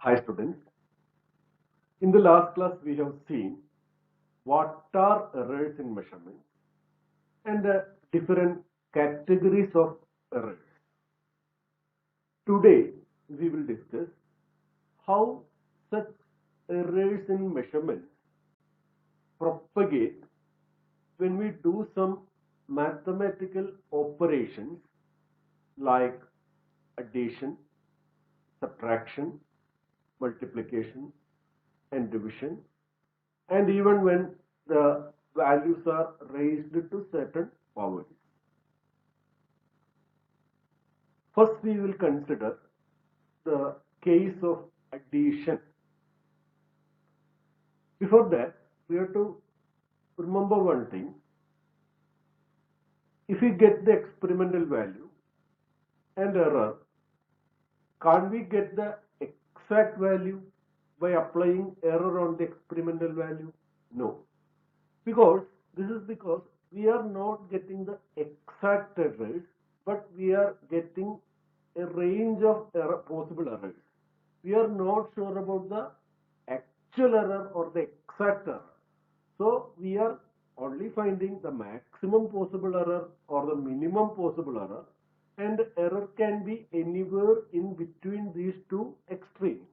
Hi students, in the last class we have seen what are errors in measurements and the different categories of errors. Today we will discuss how such errors in measurements propagate when we do some mathematical operations like addition, subtraction, multiplication and division, and even when the values are raised to certain powers. First, we will consider the case of addition. Before that, we have to remember one thing. If we get the experimental value and error, can't we get the exact value by applying error on the experimental value? No. Because we are not getting the exact errors, but we are getting a range of possible errors. We are not sure about the actual error or the exact error. So we are only finding the maximum possible error or the minimum possible error, and error can be anywhere in between these two extremes.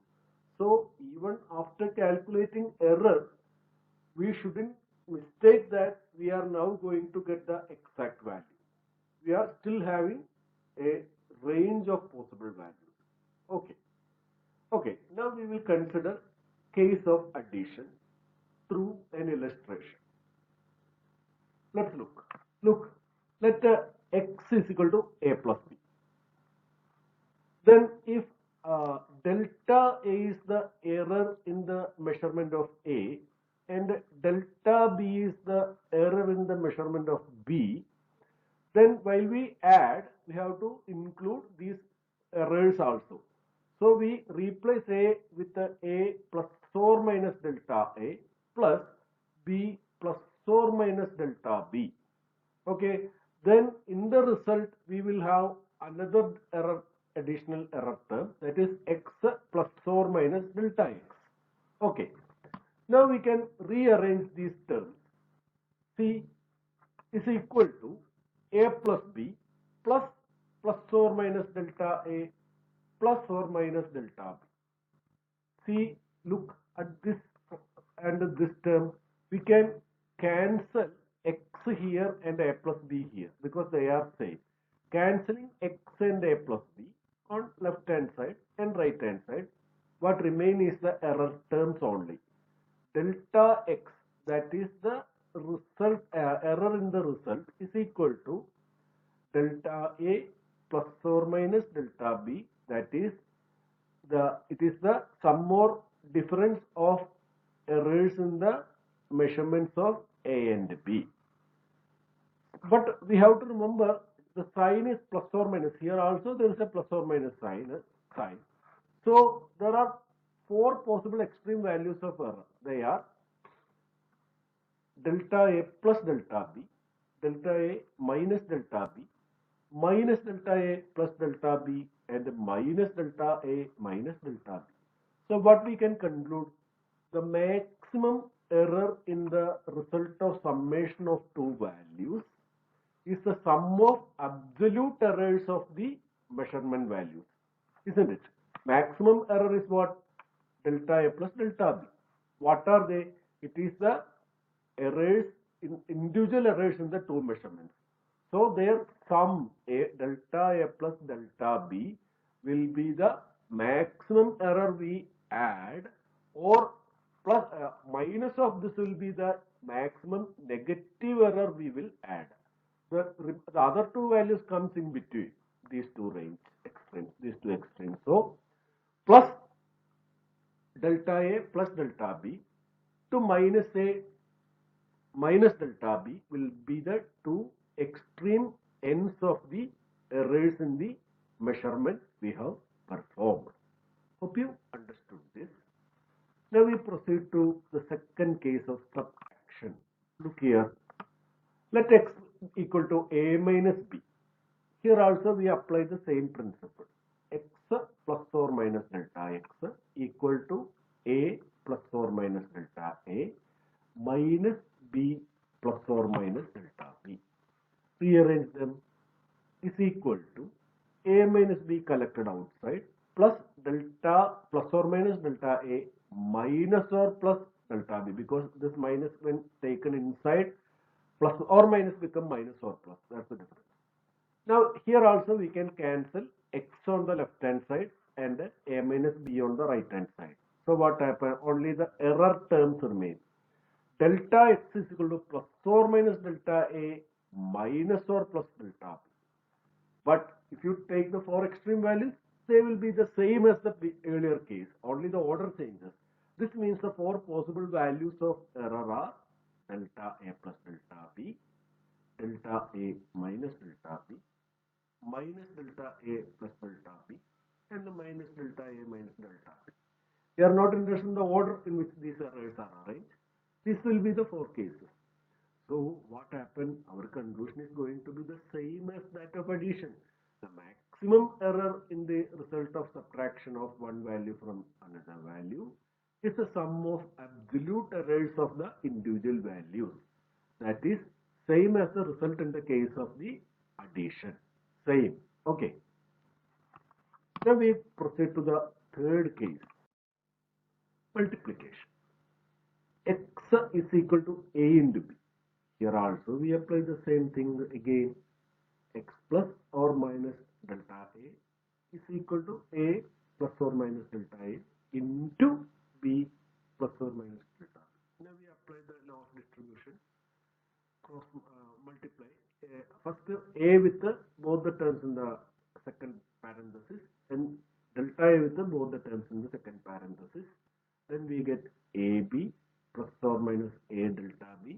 So even after calculating error, we shouldn't mistake that we are now going to get the exact value. We are still having a range of possible values. Okay, now we will consider case of addition through an illustration. Let's look, let x is equal to a plus b. Then if delta a is the error in the measurement of a and delta b is the error in the measurement of b, then while we add, we have to include these errors also. So we replace a with a plus or minus delta a plus b plus or minus delta b. Okay, then in the result we will have another error, additional error term, that is x plus or minus delta x. Okay, now we can rearrange these terms. C is equal to a plus b plus or minus delta a plus or minus delta b. See, look at this and this term. We can cancel x here and a plus b here because they are same. Cancelling x and a plus b on left hand side and right hand side, what remain is the error terms only. Delta x, that is the result, error in the result, is equal to delta a plus or minus delta b, that is it is the sum or difference of errors in the measurements of a and b. But we have to remember the sign is plus or minus. Here also there is a plus or minus sign. So there are four possible extreme values of error. They are delta a plus delta b, delta a minus delta b, minus delta a plus delta b, and minus delta a minus delta b. So what we can conclude, the maximum error in the result of summation of two values is the sum of absolute errors of the measurement values, isn't it? Maximum error is what? Delta a plus delta b. What are they? It is the errors in individual errors in the two measurements. So their sum, a delta a plus delta b, will be the maximum error we add, or plus minus of this will be the maximum negative error we will add. The other two values comes in between these two range extremes, these two extremes. So plus delta a plus delta b to minus a minus delta b will be the two extreme ends of the errors in the measurement we have performed. Hope you understood this. Now we proceed to the second case of subtraction. Look here. Let x equal to a minus b. Here also we apply the same principle. X plus or minus delta x equal to a plus or minus delta a minus b plus or minus delta b. Rearrange them is equal to a minus b collected outside plus delta plus or minus delta a minus or plus delta b, because this minus when taken inside plus or minus become minus or plus. That's the difference. Now here also we can cancel x on the left hand side and a minus b on the right hand side. So what happens? Only the error terms remain. Delta x is equal to plus or minus delta a minus or plus delta b. But if you take the four extreme values, they will be the same as the earlier case. Only the order changes. This means the four possible values of error are delta a plus delta b, delta a minus delta b, minus delta a plus delta b, and the minus delta a minus delta b. We are not interested in the order in which these errors are arranged. This will be the four cases. So what happened? Our conclusion is going to be the same as that of addition. The maximum error in the result of subtraction of one value from another value is the sum of absolute errors of the individual values. That is same as the result in the case of the addition. Same. Okay. Now we proceed to the third case. Multiplication. X is equal to a into b. Here also we apply the same thing again. X plus or minus delta a is equal to a plus or minus delta a into b plus or minus delta b. Now we apply the law of distribution. Cross multiply first a with both the terms in the second parenthesis and delta a with both the terms in the second parenthesis. Then we get ab plus or minus a delta b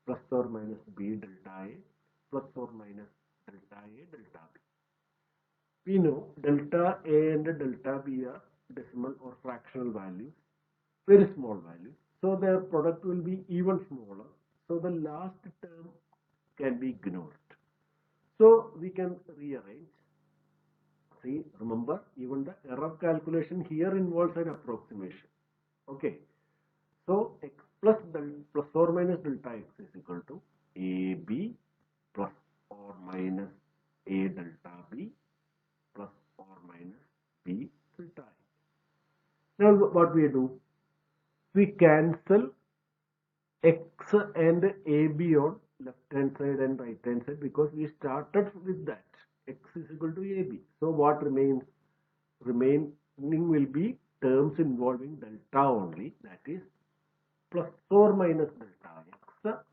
plus or minus b delta a plus or minus delta a delta b. We know delta a and delta b are decimal or fractional values, very small values. So their product will be even smaller. So the last term can be ignored. So we can rearrange. See, remember, even the error calculation here involves an approximation. Okay. So x plus or minus delta x is equal to ab plus or minus a delta b plus or minus b delta a. Now what we do? We cancel x and ab on left hand side and right hand side because we started with that. X is equal to ab. So what remains? Remaining will be terms involving delta only, that is plus or minus delta x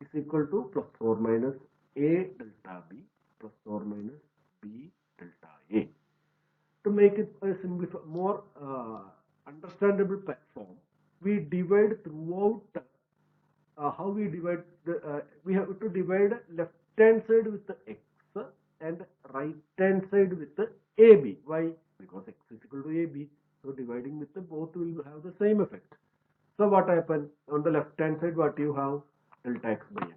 is equal to plus or minus a delta b plus or minus b delta a. To make it a more understandable form, we divide throughout. How we divide? We have to divide left hand side with the x and right hand side with the ab. Why? Because x is equal to ab. So dividing with the both will have the same effect. So what happens? On the left hand side, what you have? Delta x by x.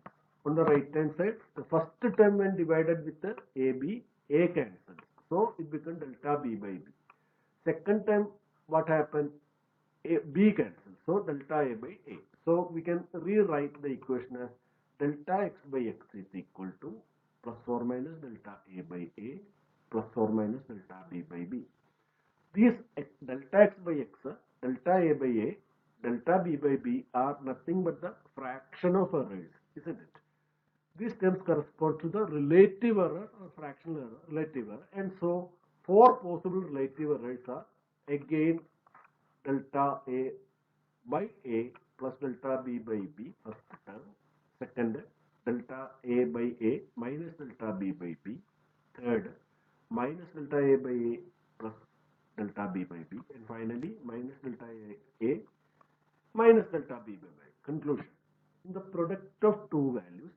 On the right hand side, the first term when divided with the ab, a cancels. So it becomes delta b by b. Second term, what happens? B cancels. So delta a by a. So we can rewrite the equation as delta x by x is equal to plus or minus delta a by a plus or minus delta b by b. These delta x by x, delta a by a, delta b by b are nothing but the fraction of errors, isn't it? These terms correspond to the relative error or fractional error, relative error. And so four possible relative errors are again delta a by a plus delta b by b, first term. Second, delta a by a minus delta b by b. Third, minus delta a by a plus delta b by b. And finally, minus delta a minus delta b by b. Conclusion. In the product of two values,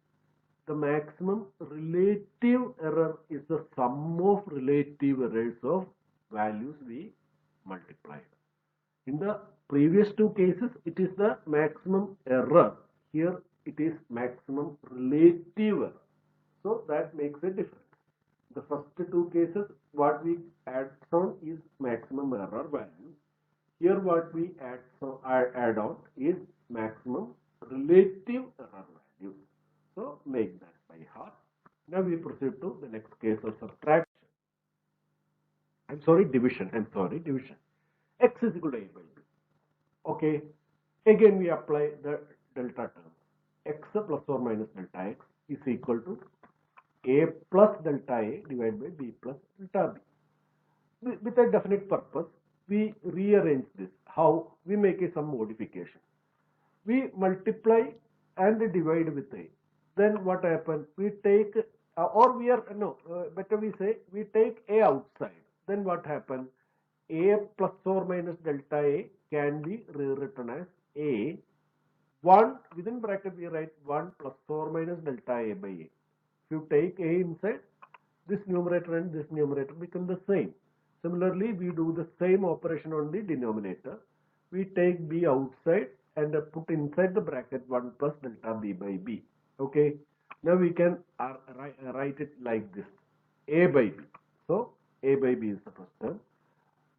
the maximum relative error is the sum of relative errors of values we multiplied. In the previous two cases, it is the maximum error. Here, it is maximum relative error. So, that makes a difference. the first two cases, what we add on is maximum error value. Here what we add on is maximum relative error value. So make that by heart. Now we proceed to the next case of subtraction. Division. Division. X is equal to A by B. Okay. Again we apply the delta term. X plus or minus delta X is equal to A plus delta A divided by B plus delta B. With a definite purpose, we rearrange this. How? We make some modification. We multiply and divide with A. Then what happens? We take, better we say, we take A outside. Then what happens? A plus or minus delta A can be rewritten as A. 1, within bracket we write 1 plus or minus delta A by A. If you take A inside, this numerator and this numerator become the same. Similarly, we do the same operation on the denominator. We take B outside and put inside the bracket 1 plus delta B by B. Okay. Now we can write it like this. A by B. So, A by B is the first term.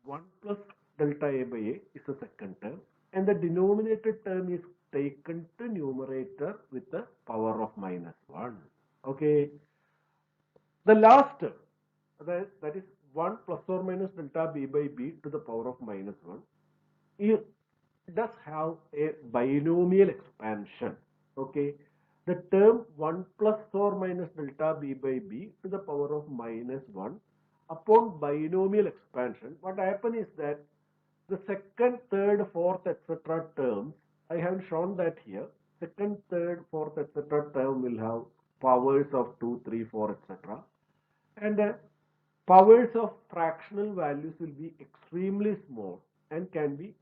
1 plus delta A by A is the second term. And the denominator term is taken to numerator with the power of minus 1. Okay. The last term, that is 1 plus or minus delta B by B to the power of minus 1, it does have a binomial expansion. Okay. The term 1 plus or minus delta B by B to the power of minus 1 upon binomial expansion, what happens is that the second, third, fourth, etc. terms, I have shown that here, second, third, fourth, etc. term will have powers of 2, 3, 4, etc. And powers of fractional values will be extremely small and can be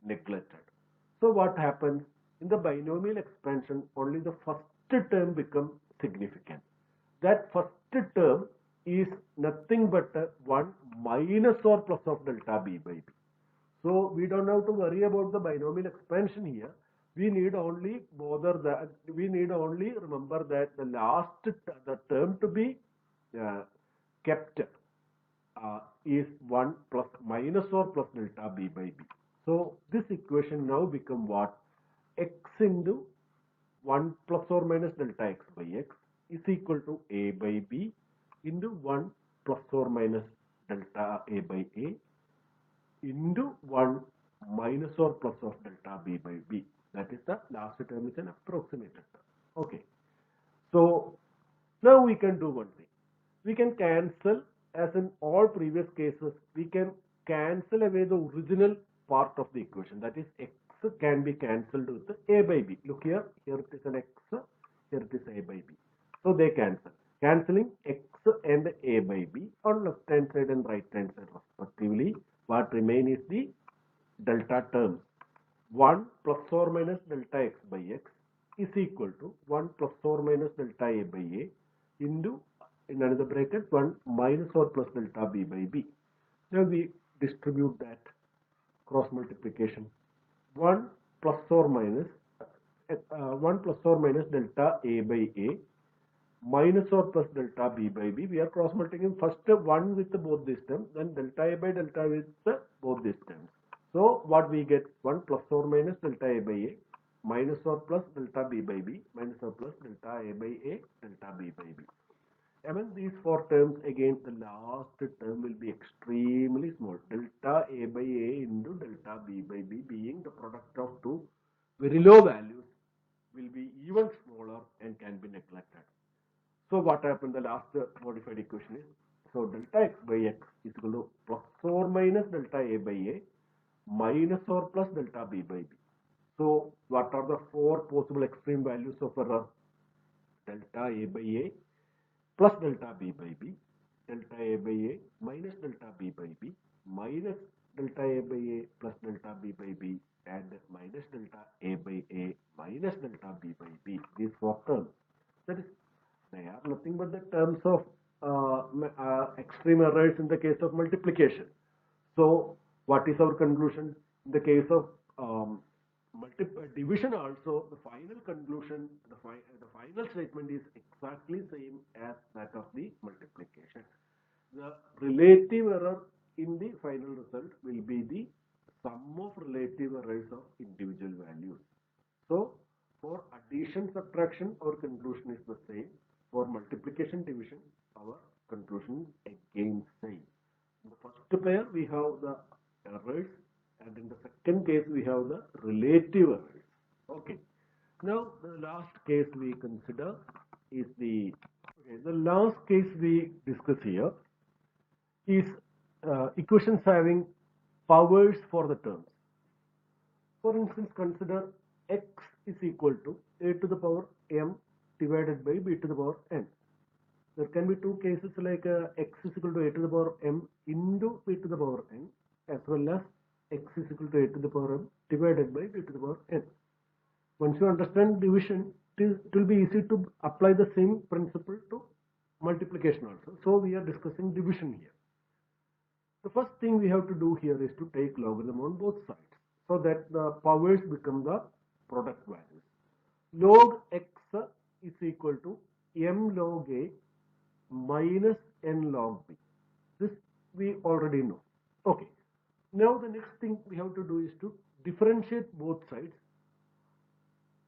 neglected. So what happens? In the binomial expansion, only the first term becomes significant. That first term is nothing but 1 minus or plus of delta B by B. So we don't have to worry about the binomial expansion here. We need only remember that the term to be kept is 1 plus minus or plus delta B by B. So this equation now become what? X into 1 plus or minus delta X by X is equal to A by B into 1 plus or minus delta A by A into 1 minus or plus of delta B by B. That is the last term is an approximated term. Okay. So now we can do one thing. We can cancel, as in all previous cases, we can cancel away the original part of the equation. That is, X can be cancelled with A by B. Look here, here it is an X, here it is A by B. So they cancel. Cancelling X and A by B on left hand side and right hand side respectively. What remain is the delta terms. 1 plus or minus delta X by X is equal to 1 plus or minus delta A by A into, in another bracket, 1 minus or plus delta B by B. Now we distribute that cross multiplication. 1 plus or minus delta A by A minus or plus delta B by B. We are cross multiplying first 1 with both these terms, then delta A by delta with both these terms. So what we get? 1 plus or minus delta A by A minus or plus delta B by B minus or plus delta A by A delta B by B. Among these four terms, again the last term will be extremely small. Delta A by A into delta B by B being the product of two very low values will be even smaller and can be neglected. So what happened? The last modified equation is, so delta X by X is equal to plus or minus delta A by A minus or plus delta B by B. So what are the four possible extreme values of error? Delta A by A plus delta B by B, delta A by A minus delta B by B, minus delta A by A plus delta B by B, and minus delta A by A minus delta B by B. These four terms. That is, they are nothing but the terms of extreme errors in the case of multiplication. So what is our conclusion? In the case of division also, the final conclusion, the final statement is exactly same as that of the multiplication. The relative error in the final result will be the sum of relative errors of individual values. So for addition, subtraction, our conclusion is the same. For multiplication, division, our conclusion is again same. In the first pair, we have the errors, and in the second case, we have the relative errors. Okay. Now, the last case we consider is the last case we discuss here is equations having powers for the terms. For instance, consider x is equal to a to the power m divided by b to the power n. There can be two cases like x is equal to a to the power m into b to the power n, as well as x is equal to a to the power m divided by b to the power n. Once you understand division, it will be easy to apply the same principle to multiplication also. So we are discussing division here. The first thing we have to do here is to take logarithm on both sides, so that the powers become the product values. Log x is equal to m log a minus n log b. This we already know. Okay. Now the next thing we have to do is to differentiate both sides.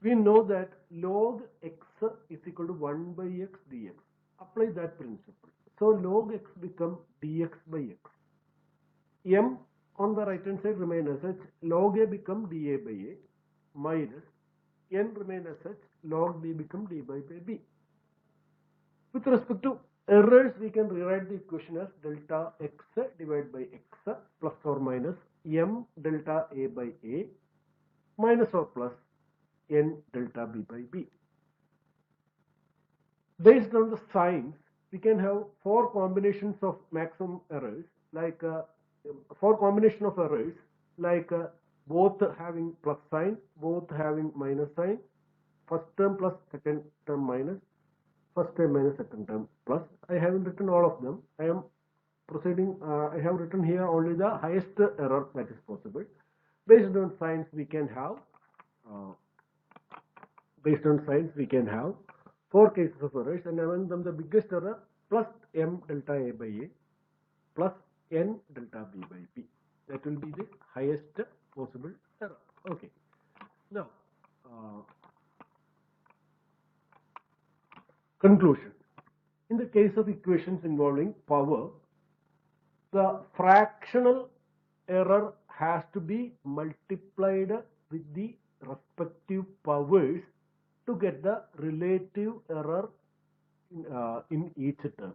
We know that log x is equal to 1 by x dx. Apply that principle. So log x becomes dx by x. M on the right hand side remain as such, log a become dA by a, minus n remain as such, log b become d by b. With respect to errors, we can rewrite the equation as delta x divided by x plus or minus m delta a by a minus or plus n delta b by b. Based on the signs, we can have four combinations of maximum errors, like four combination of errors, like both having plus sign, both having minus sign, first term plus, second term minus, first term minus, second term plus. I haven't written all of them. I am proceeding. I have written here only the highest error that is possible. Based on signs, we can have. Based on signs, we can have four cases of errors, and among them the biggest error plus m delta a by a plus n delta b by b. That will be the highest possible error. Okay. Now, conclusion. In the case of equations involving power, the fractional error has to be multiplied with the respective powers to get the relative error in each term.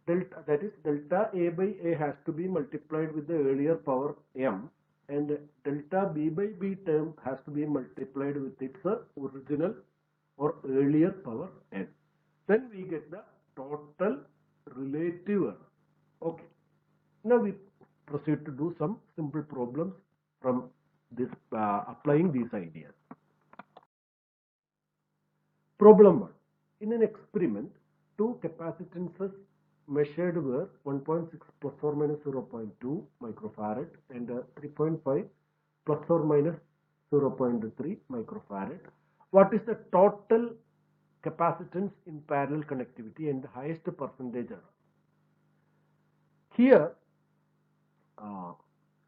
Delta, that is, delta a by a has to be multiplied with the earlier power m, and delta b by b term has to be multiplied with its original or earlier power n. Then we get the total relative error. Okay. Now we proceed to do some simple problems from this applying these ideas. Problem 1. In an experiment, two capacitances measured were 1.6 plus or minus 0.2 microfarad and 3.5 plus or minus 0.3 microfarad. What is the total capacitance in parallel connectivity and the highest percentage error? Here,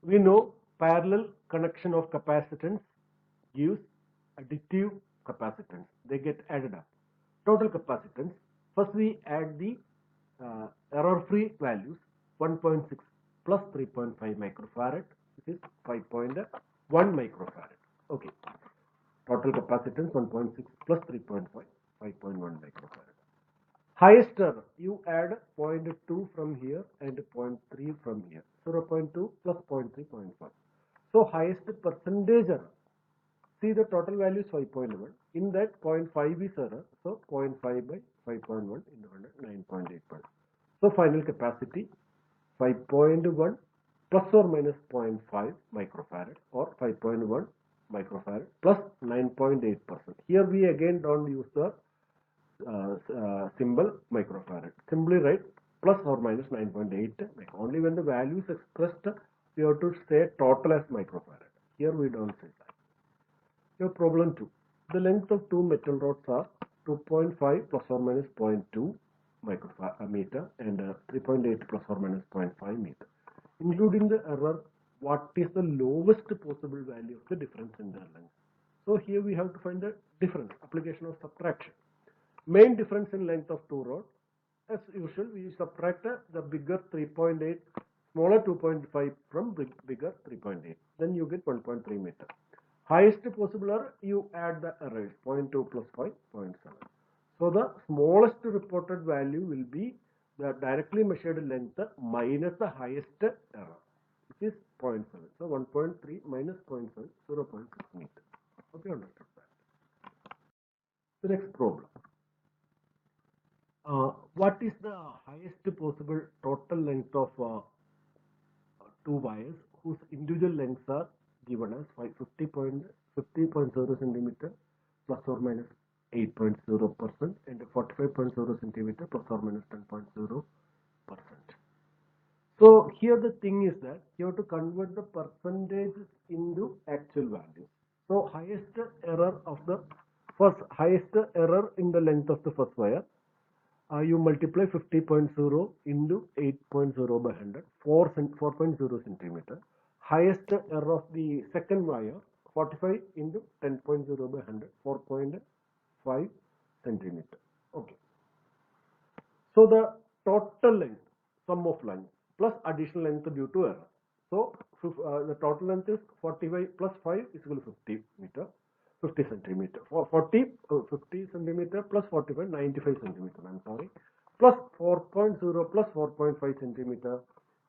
we know parallel connection of capacitance gives additive capacitance. They get added up. Total capacitance. First, we add the error-free values. 1.6 plus 3.5 microfarad. This is 5.1 microfarad. Okay. Total capacitance 1.6 plus 3.5, 5.1 microfarad. Highest error, you add 0.2 from here and 0.3 from here. 0.2 plus 0.3, 0.5. So highest percentage error. See, the total value is 5.1. In that 0.5 is error. So 0.5 by 5.1 into 100, 9.8%. So final capacity 5.1 plus or minus 0.5 microfarad or 5.1 microfarad plus 9.8%. Here we again don't use the symbol microfarad. Simply write plus or minus 9.8. Only when the value is expressed, we have to say total as microfarad. Here we don't say that. Now problem 2. The length of two metal rods are 2.5 plus or minus 0.2 micrometer and 3.8 plus or minus 0.5 meter. Including the error, what is the lowest possible value of the difference in their length? So here we have to find the difference, application of subtraction. Main difference in length of two rods. As usual, we subtract the bigger 3.8, smaller 2.5 from bigger 3.8. Then you get 1.3 meter. Highest possible error, you add the errors, 0.2 plus 5, 0.7. So the smallest reported value will be the directly measured length minus the highest error, which is 0.7. So 1.3 minus 0.7, 0.6 meter. Hope you understood that. The next problem. What is the highest possible total length of two wires whose individual lengths are given as 50.0 centimeter plus or minus 8.0% and 45.0 centimeter plus or minus 10.0%. So here the thing is that you have to convert the percentages into actual values. So highest error in the length of the first wire, you multiply 50.0 into 8.0 by 100, 4.0 centimeter. Highest error of the second wire, 45 into 10.0 by 100, 4.5 centimeter. Okay. So the total length, sum of length, plus additional length due to error. So the total length is 45 plus 5 is equal to 50 meter. 50 centimeter. For 50 centimeter plus 45, 95 centimeter. I'm sorry. Plus 4.0 plus 4.5 centimeter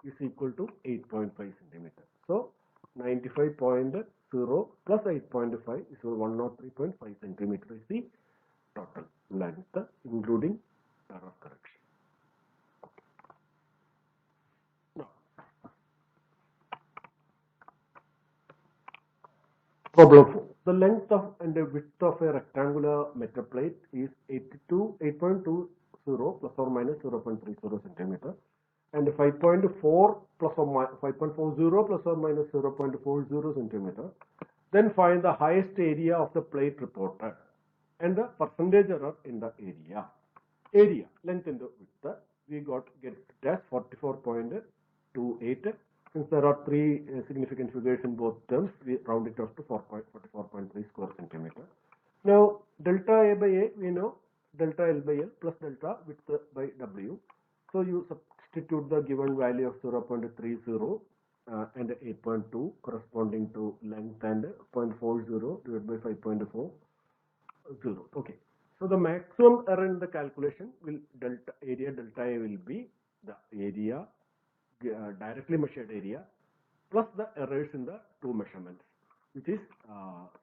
is equal to 8.5 centimeter. So 95.0 plus 8.5 is 103.5 centimeter is the total length, including error correction. Now, problem 4. The length of and the width of a rectangular metal plate is 8.20 plus or minus 0.30 centimeter and 5.4 plus or minus 5.40 plus or minus 0.40 centimeter. Then find the highest area of the plate reported and the percentage error in the area. Area, length into width, we get it as 44.28. Since there are three significant figures in both terms, we round it off to 44.3 square centimeter. Now, delta A by A, we know delta L by L plus delta width by W. So you substitute the given value of 0.30 and 8.2 corresponding to length and 0.40 divided by 5.40. Okay. So the maximum error in the calculation will delta A will be the area, directly measured area, plus the errors in the two measurements, which is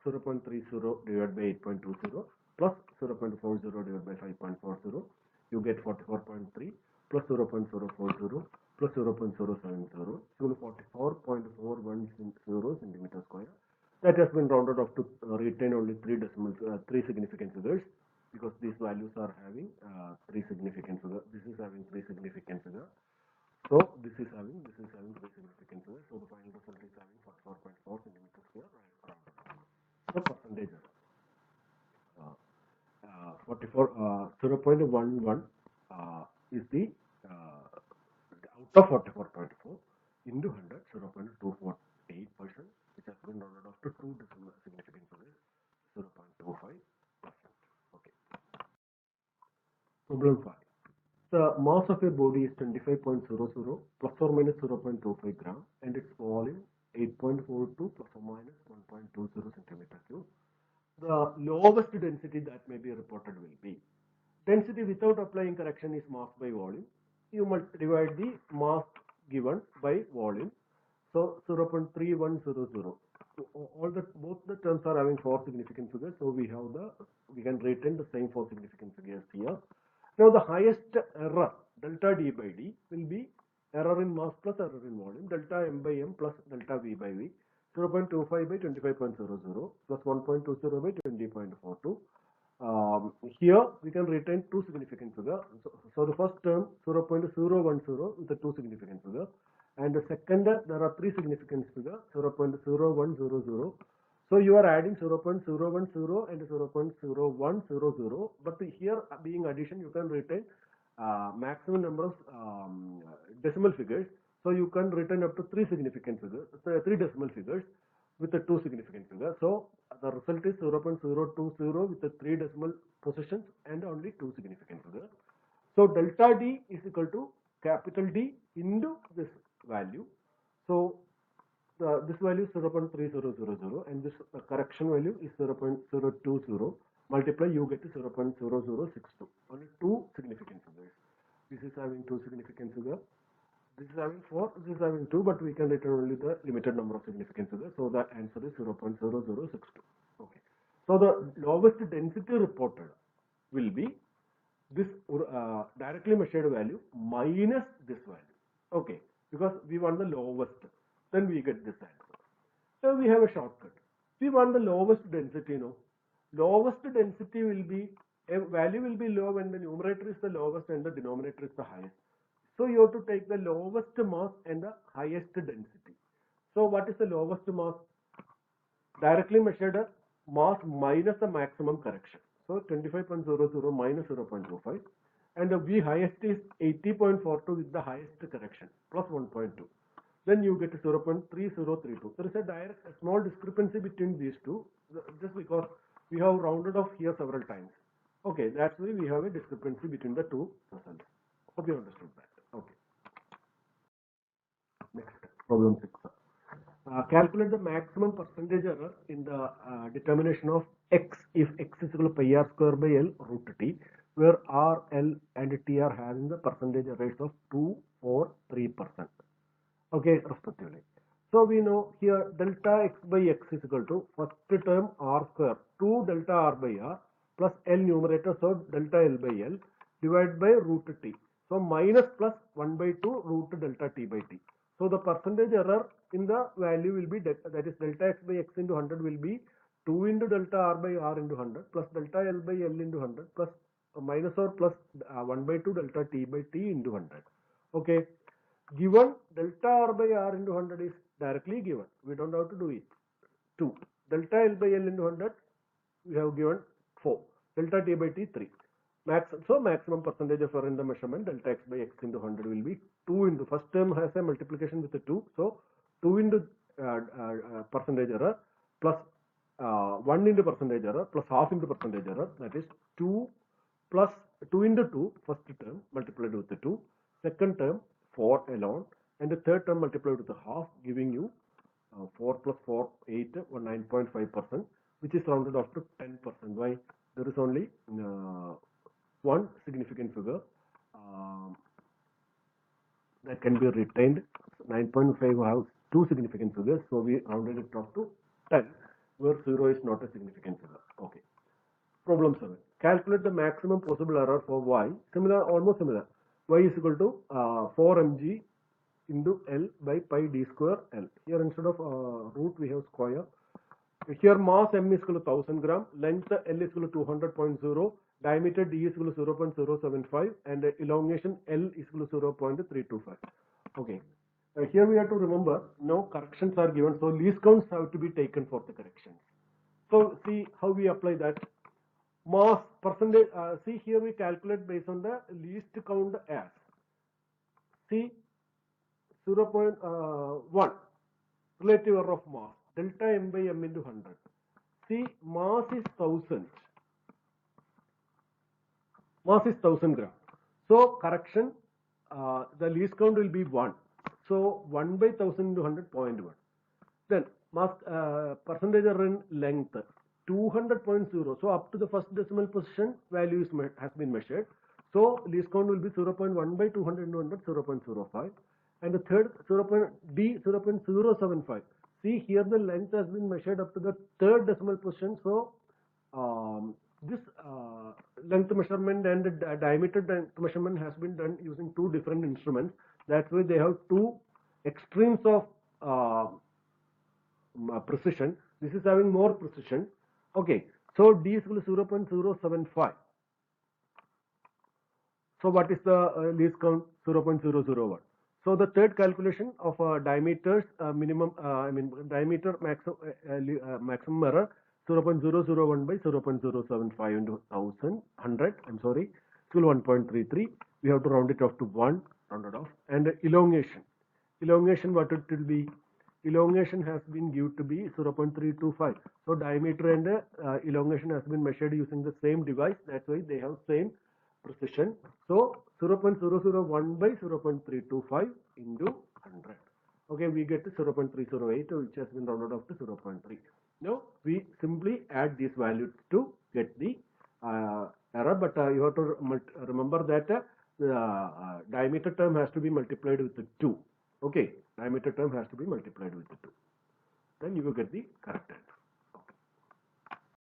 0.30 divided by 8.20 plus 0.40 divided by 5.40. You get 44.3 plus 0.040 plus 0.070, so 44.410 centimeter square. That has been rounded off to retain only three significant figures, because these values are having three significant figures. This is having three significant figures. So this is having three significant figures. So the final result is having 44.4 centimeter square. So percentage 0.11 is the out of 44.4 into 100, 0.248%, which has been rounded off to two significant figures, 0.25%. Okay. Problem 5. The mass of a body is 25.00 plus or minus 0.25 gram and its volume 8.42 plus or minus 1.20 centimeter cube. The lowest density that may be reported will be. Density without applying correction is mass by volume. You must divide the mass given by volume. So 0.3100. Both the terms are having four significant figures. So we can retain the same four significant figures here. Now the highest error, delta D by D, will be error in mass plus error in volume, delta M by M plus delta V by V, 0.25 by 25.00 plus 1.20 by 20.42. Here we can retain two significant figures. So the first term 0.010 with the two significant figures, and the second there are three significant figures 0.0100. So you are adding 0.010 and 0.0100, but here being addition, you can retain maximum number of decimal figures. So you can retain up to three significant figures, so three decimal figures with the two significant figures. So the result is 0.020 with the three decimal positions and only two significant figures. So delta D is equal to capital D into this value. So this value is 0.3000 and this correction value is 0.020. Multiply, you get 0.0062. Only two significant figures. This is having two significant figures. This is having 4, this is having 2, but we can return only the limited number of significant figures. So the answer is 0.0062. Okay. So the lowest density reported will be this directly measured value minus this value. Okay. Because we want the lowest, then we get this answer. So we have a shortcut. We want the lowest density, no? Lowest density will be, a value will be low when the numerator is the lowest and the denominator is the highest. So you have to take the lowest mass and the highest density. So what is the lowest mass? Directly measured mass minus the maximum correction. So 25.00 minus 0.25. And the V highest is 80.42 with the highest correction plus 1.2. Then you get 0.3032. There is a small discrepancy between these two just because we have rounded off here several times. Okay, that's why we have a discrepancy between the two results. Hope you understood that. Okay. Next, problem 6. Calculate the maximum percentage error in the determination of x if x is equal to pi r square by L root t, where R, L and T are having the percentage errors of 2 or 3%. Okay, respectively. So we know here delta x by x is equal to first term r square 2 delta r by r plus L numerator, so delta L by L divided by root t. So minus plus 1 by 2 root delta t by t. So the percentage error in the value will be, that is delta x by x into 100 will be 2 into delta r by r into 100 plus delta L by L into 100 plus minus or plus 1 by 2 delta t by t into 100. Okay. Given delta r by r into 100 is directly given. We don't have to do it. 2. Delta L by L into 100 we have given 4. Delta t by t 3. So maximum percentage of error in the measurement delta x by x into 100 will be 2 into, first term has a multiplication with the 2. So 2 into percentage error plus 1 into percentage error plus half into percentage error, that is 2 plus 2 into 2 first term multiplied with the 2, second term 4 alone, and the third term multiplied with the half, giving you 4 plus 4 8 or 9.5%, which is rounded off to 10%. Why? There is only one significant figure that can be retained. 9.5 has two significant figures, so we rounded it off to 10, where 0 is not a significant figure. Okay. Problem 7. Calculate the maximum possible error for y. Similar, almost similar. Y is equal to 4 mg into L by pi d square L. Here instead of root we have square. Here mass m is equal to 1000 gram, length L is equal to 200.0, diameter d is equal to 0.075, and elongation L is equal to 0.325. Okay. Here we have to remember no corrections are given, so least counts have to be taken for the corrections. So see how we apply that. Mass percentage, see here we calculate based on the least count as. See 0.1 relative error of mass, delta m by m into 100. See mass is 1000. Mass is 1000 gram. So correction, the least count will be 1. So 1 by 1000 into 100, 0.1. Then mass percentage error in length, 200.0. So up to the first decimal position value has been measured. So least count will be 0.1 by 200 into 100, 0.05. And the third 0.075. See here the length has been measured up to the third decimal position. So this length measurement and the diameter measurement has been done using two different instruments. That's why they have two extremes of precision. This is having more precision. Okay, so d is equal to 0.075. So what is the least count? 0.001. So the third calculation of diameter's diameter maximum error 0.001 by 0.075 into 100. I'm sorry, still 1.33. We have to round it off to 1, round it off. And elongation. Elongation, what it will be? Elongation has been given to be 0.325. So diameter and elongation has been measured using the same device. That's why they have same precision. So 0.001 by 0.325 into 100. Okay, we get to 0.308, which has been rounded off to 0.3. Now we simply add these values to get the error, but you have to remember that diameter term has to be multiplied with the 2. Okay, diameter term has to be multiplied with the 2. Then you will get the correct answer.